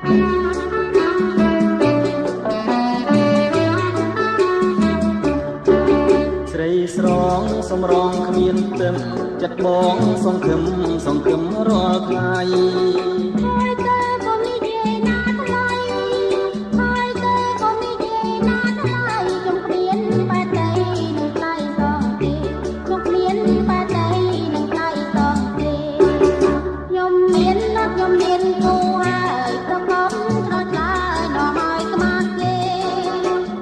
ស្រីស្រងសំរងគ្មានទឹមចិត្តបងសង្ឃឹមរាល់ថ្ងៃហើយទៅក៏និយាយណាថ្លៃហើយទៅក៏និយាយណាថ្លៃខ្ញុំគ្មានបែបដីនឹងថ្លៃសងទេខ្ញុំគ្មានបែបដីនឹងថ្លៃសងទេខ្ញុំមានគូហើយប្រកបស្រស់ឆ្លើយដល់ហើយក្មាស់គេ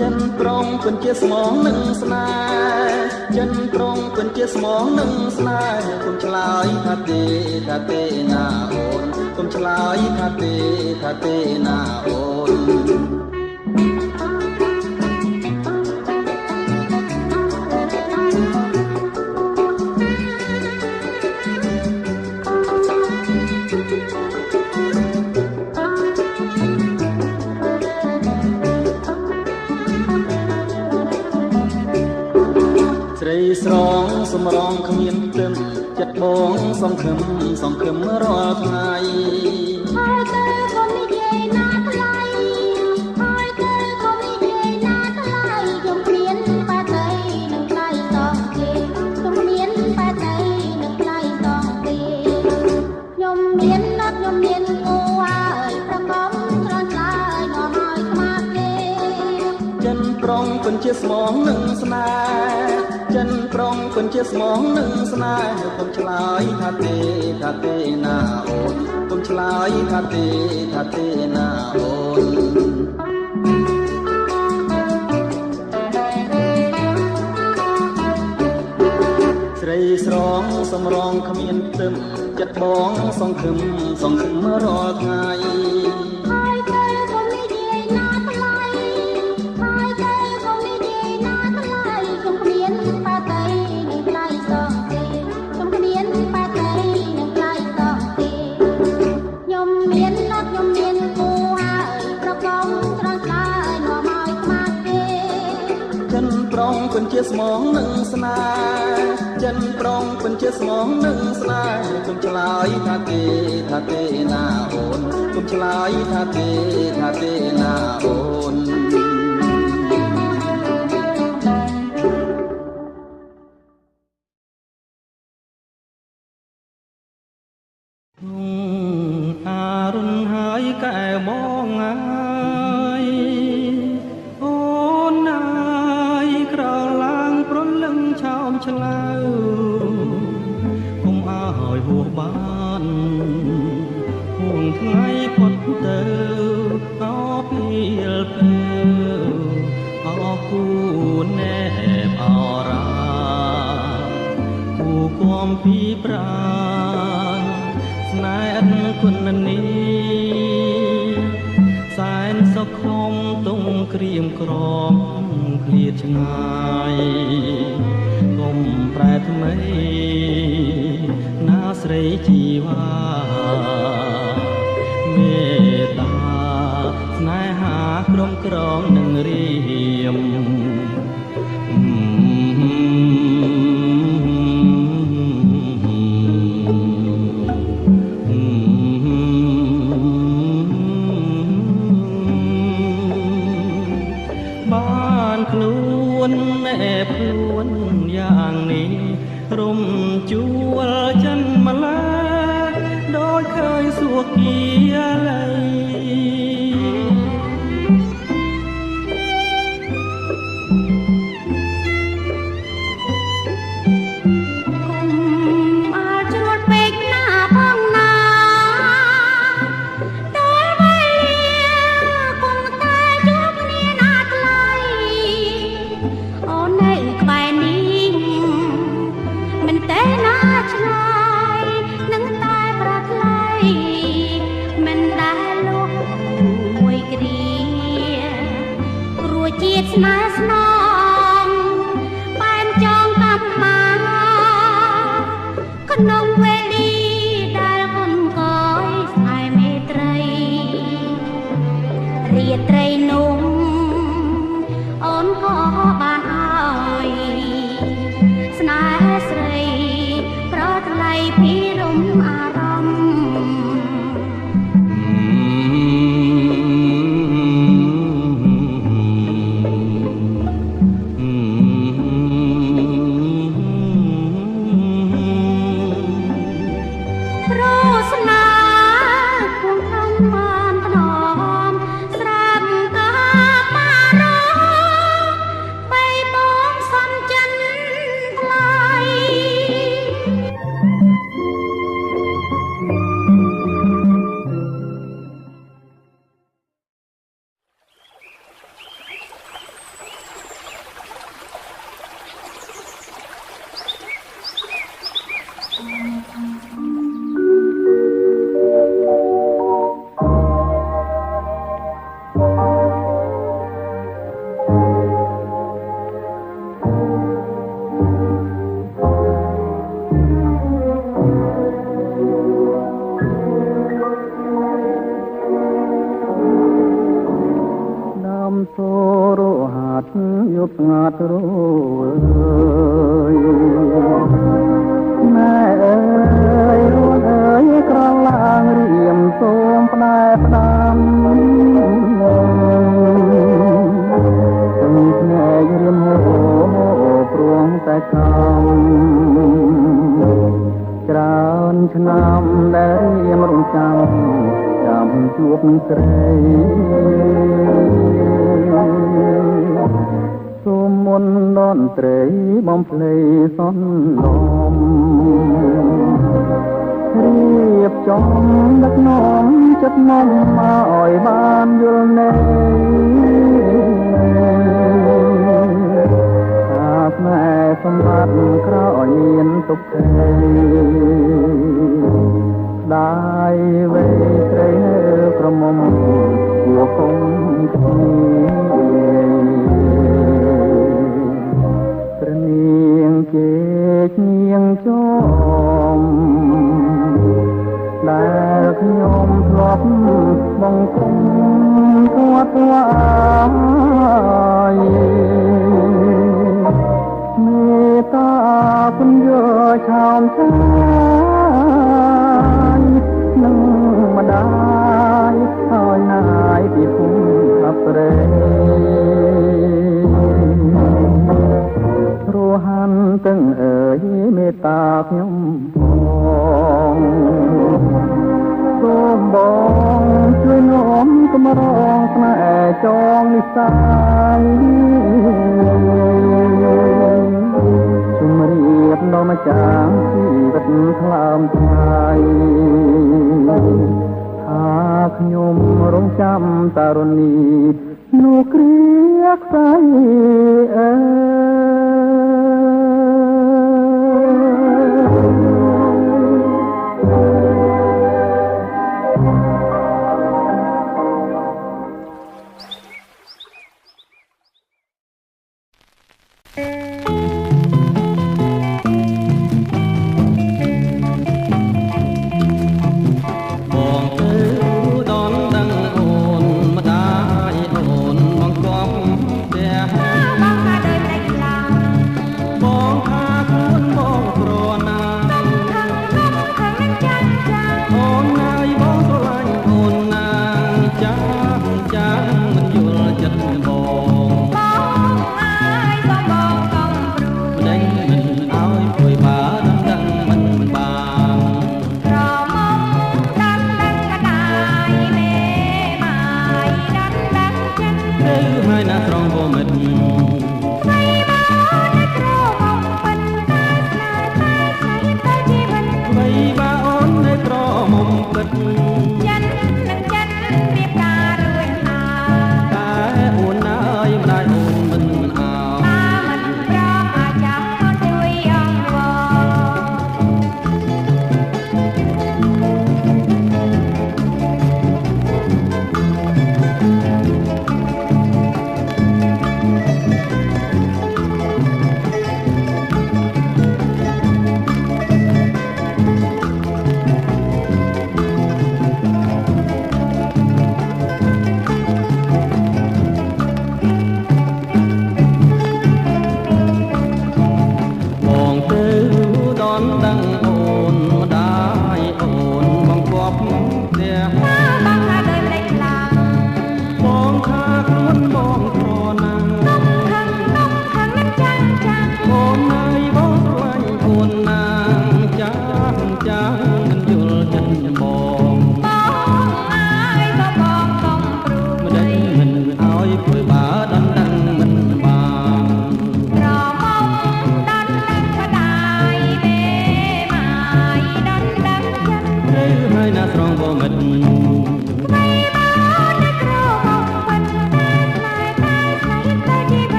ចិនប្រងពិនជាស្មងនឹងស្នេហ៍ចិនប្រងពិនជាស្មងនឹងស្នេហ៍គុំឆ្លើយថាទេណាអូនគុំឆ្លើយថាទេណាអូនស្រីស្រងសំរងគ្មានទឹមចិត្តបងសង្ឃឹមរាល់ថ្ងៃហើយទៅក៏និយាយណាថ្លៃហើយទៅក៏និយាយណាថ្លៃខ្ញុំគ្មានបែបដីនឹងថ្លៃសងទេខ្ញុំមានបែបដីនឹងថ្លៃសងទេខ្ញុំមានគូហើយប្រកបស្រស់ឆ្លើយដល់ហើយក្មាស់គេចិនប្រងពិនជាស្មងនឹងស្នេហ៍ចិនប្រងពិនជាស្មងនឹងស្នេហ៍គុំឆ្លើយថាទេណាអូនគុំឆ្លើយថាទេណាអូនស្រីស្រងសំរងគ្មានទឹមចិត្តបងសង្ឃឹមរាល់ថ្ងៃហើយទៅក៏និយាយណាថ្លៃហើយទៅក៏និយាយណាថ្លៃខ្ញុំគ្មានបែបដីនឹងថ្លៃសងទេខ្ញុំគ្មានបែបដីនឹងថ្លៃសងទេខ្ញុំមានគូហើយប្រកបស្រស់ឆ្លើយនាំឲ្យក្មាស់គេចិនប្រងពិនជាស្មងនឹងស្នេហ៍ចិនប្រងពិនជាស្មងនឹងស្នេហ៍គុំឆ្លើយថាទេណាអូនគុំឆ្លើយថាទេណាអូនអារុនហើយកែមងហើយអូនហើយក្រឡើងប្រលឹងឆោមឆ្លើគុំអើយហួសបានហួងថ្ងៃផុតទៅអោពីលពេលអរគូណែបអរាគូគំពីប្រានស្នេហ៍គុណនេះសែនសុខខ្ញុំទុំក្រៀមក្រំឃ្លាតឆ្ងាយកុំប្រែថ្មីណាស្រីជីវ៉ាមេត្តាស្នេហាក្រុមក្រងនឹងរៀមបានខ្លួនแอบខ្លួនយ៉ាងនេះរំជួលចិនម្ល៉េះដោយឃើញសួគ៌លីជាតិស្នេហ៍ស្នងបែនចងកំមាក្នុងវេលាដែលគុណកយស្នេហ៍មេត្រីរាត្រីនោះអូនក៏បានឲ្យស្នេហ៍ស្រីប្រថ្លៃពីរំអារម្មណ៍ បស្ងាត់រួយណែអើយរួនអើយក្រងឡើងរៀមសូមផ្ដែផ្ដាំទឹកភ្នែករៀមហូរព្រួងតែកំច្រើនឆ្នាំដែលរៀមរងចាំជួបនឹងស្រីសូមមុនដនត្រីបំភ្លៃសន្លំរៀបចំដឹកនាំចិត្តមកឲ្យបានយល់ណែអាផ្នែកសម្បត្តិក្រោយមានទុកខែដាយវេត្រីនៅក្រមុំគួគង់គ្នាព្រះនាងជេកនាងចមដែលខ្ញុំធ្លាប់បង្គំគាត់ថ្វាយមេត្តាពន្យល់ឆោមឆាយនឹងម្ដាយហើយណាយពីភូមិអប្រេរហាន់ទាំងអើយមេត្តាខ្ញុំផងសូមបងជួយនាំកំរងស្នេហ៍ចងនិស័យជំរាបដល់ម្ចាស់ជីវិតថ្លើមថ្លៃថាខ្ញុំរងចាំតារុណីនោះគ្រាខ្សែអើ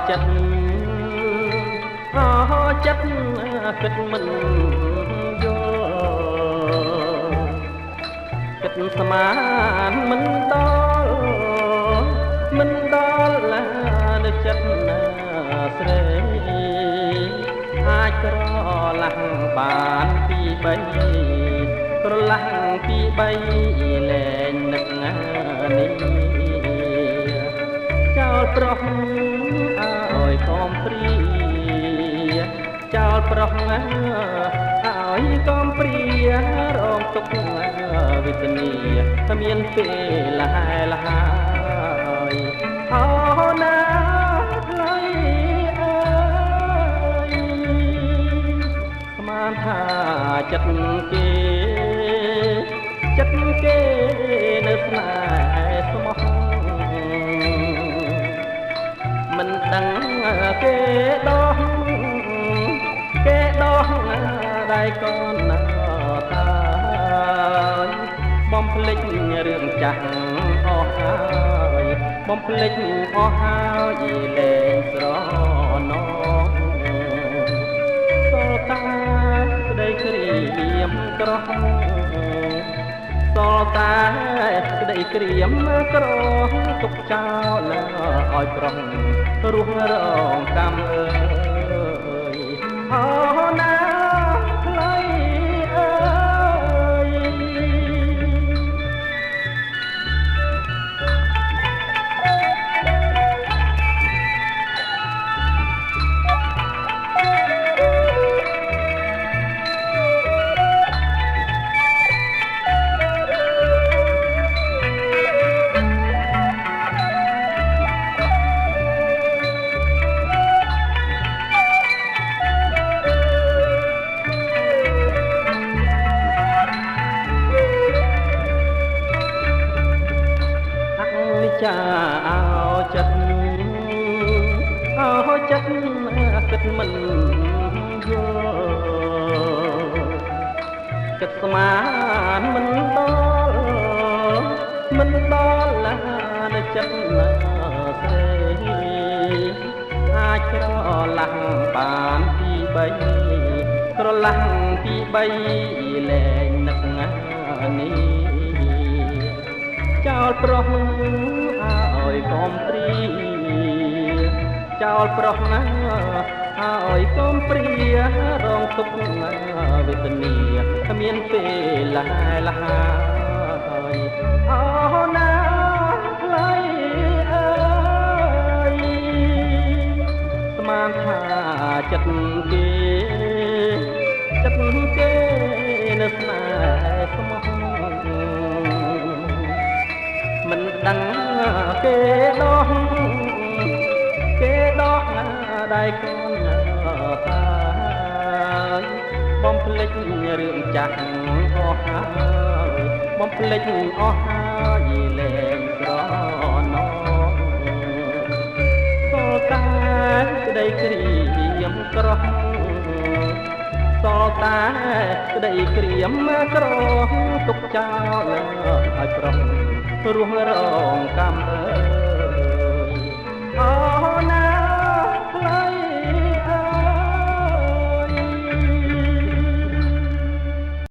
ចិត្តអោចិត្តគិតមិនយល់គិតស្មានមិនដល់ឡានៅចិត្តណាស្រីអាចក្រឡាំងបានពីបីក្រឡាំងពីបីលែងនឹកនេះចោលប្រុសឲ្យកុំព្រាចោលប្រុសឲ្យកុំព្រារងទុក្ខវេទនាគ្មានពេលលហើយអូណាថ្លៃអើយស្មានថាចិត្តគេនៅស្នេហ៍ស្មោះមិនដឹងគេដោះដៃកូនណាតាបំភ្លេចរឿងចាស់អស់ហើយបំភ្លេចអស់ហើយលែងស្រណងសូលតាក្តីក្រៀមក្រោះសូលតាក្តីក្រៀមក្រោះទុកចោលឲ្យប្រុសរស់រងកម្មអូណាថ្លៃអើយចាអោចិត្តគិតមិនយល់គិតស្មានមិនដល់ឡានៅចិត្តណាស្រីអាចក្រឡាំងបានពីបីក្រឡាំងពីបីលែងនឹកនេះចោលប្រុសឲ្យកុំព្រាចោលប្រុសហើយកុំព្រារងទុក្ខវេទនាគ្មានពេលលហើយអូណាថ្លៃអើយស្មានថាចិត្តគេនៅស្នេហ៍ស្មោះមិនដឹងគេដោះដៃកូនតាបំភ្លេចរឿងចាស់អស់ហើយបំភ្លេចអស់ហើយលែងស្រណងសូលតាក្តីក្រៀមក្រោះសូលតាក្តីក្រៀមក្រោះទុកចោលឲ្យប្រុសរស់រងកម្មអូណា